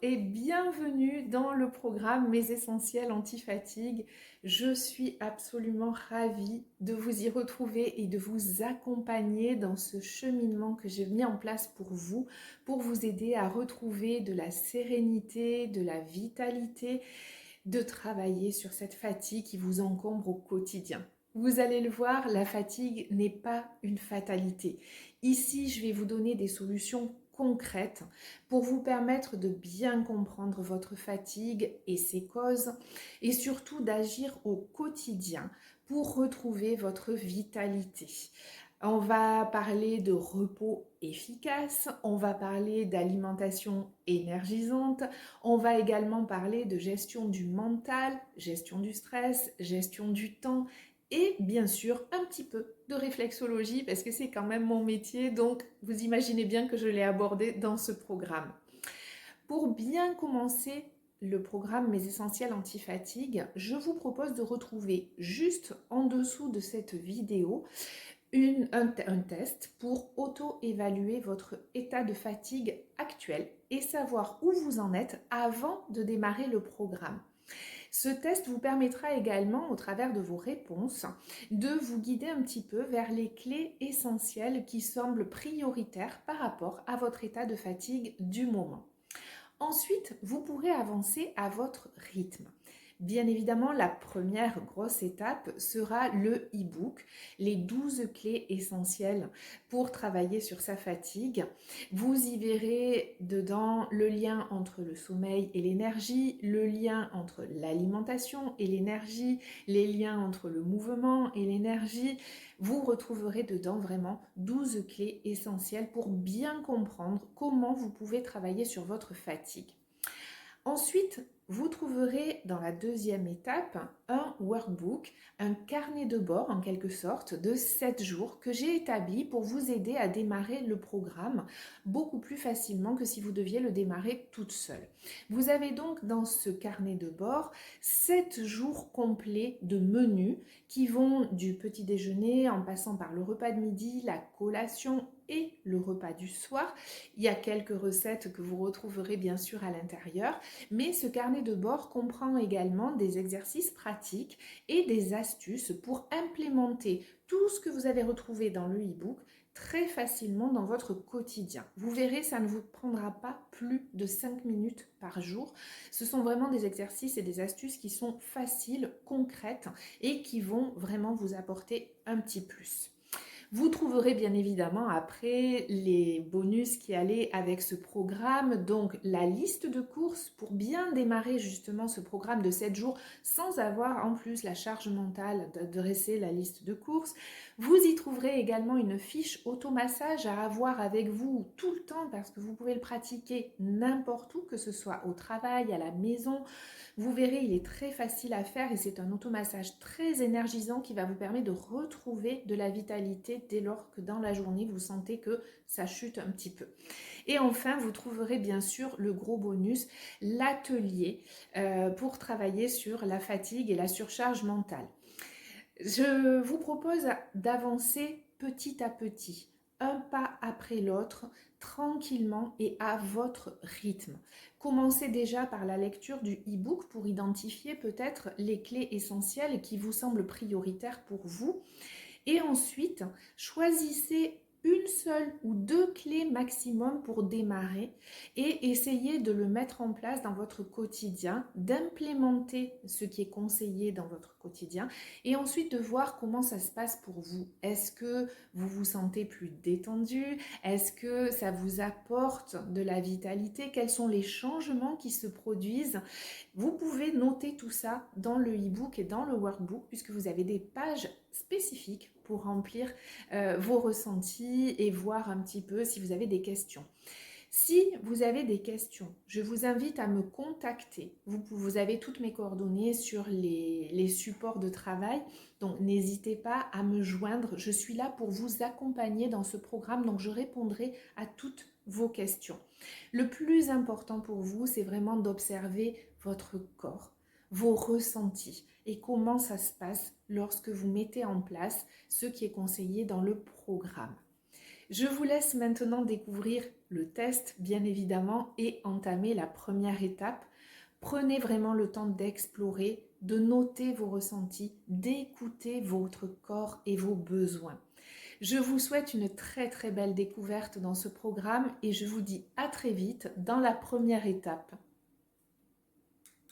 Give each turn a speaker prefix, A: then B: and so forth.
A: et bienvenue dans le programme Mes Essentiels Anti-Fatigue. Je suis absolument ravie de vous y retrouver et de vous accompagner dans ce cheminement que j'ai mis en place pour vous aider à retrouver de la sérénité, de la vitalité, de travailler sur cette fatigue qui vous encombre au quotidien. Vous allez le voir, la fatigue n'est pas une fatalité. Ici, je vais vous donner des solutions concrètes pour vous permettre de bien comprendre votre fatigue et ses causes et surtout d'agir au quotidien pour retrouver votre vitalité. On va parler de repos efficace, on va parler d'alimentation énergisante, on va également parler de gestion du mental, gestion du stress, gestion du temps et bien sûr un petit peu de réflexologie parce que c'est quand même mon métier, donc vous imaginez bien que je l'ai abordé dans ce programme. Pour bien commencer le programme Mes Essentiels Anti-Fatigue, je vous propose de retrouver juste en dessous de cette vidéo un test pour auto-évaluer votre état de fatigue actuel et savoir où vous en êtes avant de démarrer le programme. Ce test vous permettra également, au travers de vos réponses, de vous guider un petit peu vers les clés essentielles qui semblent prioritaires par rapport à votre état de fatigue du moment. Ensuite, vous pourrez avancer à votre rythme. Bien évidemment, la première grosse étape sera le e-book, les 12 clés essentielles pour travailler sur sa fatigue. Vous y verrez dedans le lien entre le sommeil et l'énergie, le lien entre l'alimentation et l'énergie, les liens entre le mouvement et l'énergie. Vous retrouverez dedans vraiment 12 clés essentielles pour bien comprendre comment vous pouvez travailler sur votre fatigue. Ensuite, vous trouverez dans la deuxième étape un workbook, un carnet de bord en quelque sorte de 7 jours que j'ai établi pour vous aider à démarrer le programme beaucoup plus facilement que si vous deviez le démarrer toute seule. Vous avez donc dans ce carnet de bord 7 jours complets de menus qui vont du petit déjeuner en passant par le repas de midi, la collation et le repas du soir. Il y a quelques recettes que vous retrouverez bien sûr à l'intérieur, mais ce carnet de bord comprend également des exercices pratiques et des astuces pour implémenter tout ce que vous avez retrouvé dans le e-book très facilement dans votre quotidien. Vous verrez, ça ne vous prendra pas plus de 5 minutes par jour. Ce sont vraiment des exercices et des astuces qui sont faciles, concrètes et qui vont vraiment vous apporter un petit plus. Vous trouverez bien évidemment après les bonus qui allaient avec ce programme, donc la liste de courses pour bien démarrer justement ce programme de 7 jours sans avoir en plus la charge mentale de dresser la liste de courses. Vous y trouverez également une fiche automassage à avoir avec vous tout le temps parce que vous pouvez le pratiquer n'importe où, que ce soit au travail, à la maison. Vous verrez, il est très facile à faire et c'est un automassage très énergisant qui va vous permettre de retrouver de la vitalité dès lors que dans la journée, vous sentez que ça chute un petit peu. Et enfin, vous trouverez bien sûr le gros bonus, l'atelier pour travailler sur la fatigue et la surcharge mentale. Je vous propose d'avancer petit à petit, un pas après l'autre, tranquillement et à votre rythme. Commencez déjà par la lecture du e-book pour identifier peut-être les clés essentielles qui vous semblent prioritaires pour vous. Et ensuite, choisissez une seule ou 2 clés maximum pour démarrer et essayez de le mettre en place dans votre quotidien, d'implémenter ce qui est conseillé dans votre quotidien et ensuite de voir comment ça se passe pour vous. Est-ce que vous vous sentez plus détendu? Est-ce que ça vous apporte de la vitalité? Quels sont les changements qui se produisent? Vous pouvez noter tout ça dans le e-book et dans le workbook puisque vous avez des pages spécifiques pour remplir vos ressentis et voir un petit peu si vous avez des questions. Si vous avez des questions, je vous invite à me contacter. Vous avez toutes mes coordonnées sur les supports de travail, donc n'hésitez pas à me joindre. Je suis là pour vous accompagner dans ce programme, donc je répondrai à toutes vos questions. Le plus important pour vous, c'est vraiment d'observer votre corps, vos ressentis et comment ça se passe lorsque vous mettez en place ce qui est conseillé dans le programme. Je vous laisse maintenant découvrir le test, bien évidemment, et entamer la première étape. Prenez vraiment le temps d'explorer, de noter vos ressentis, d'écouter votre corps et vos besoins. Je vous souhaite une très très belle découverte dans ce programme et je vous dis à très vite dans la première étape.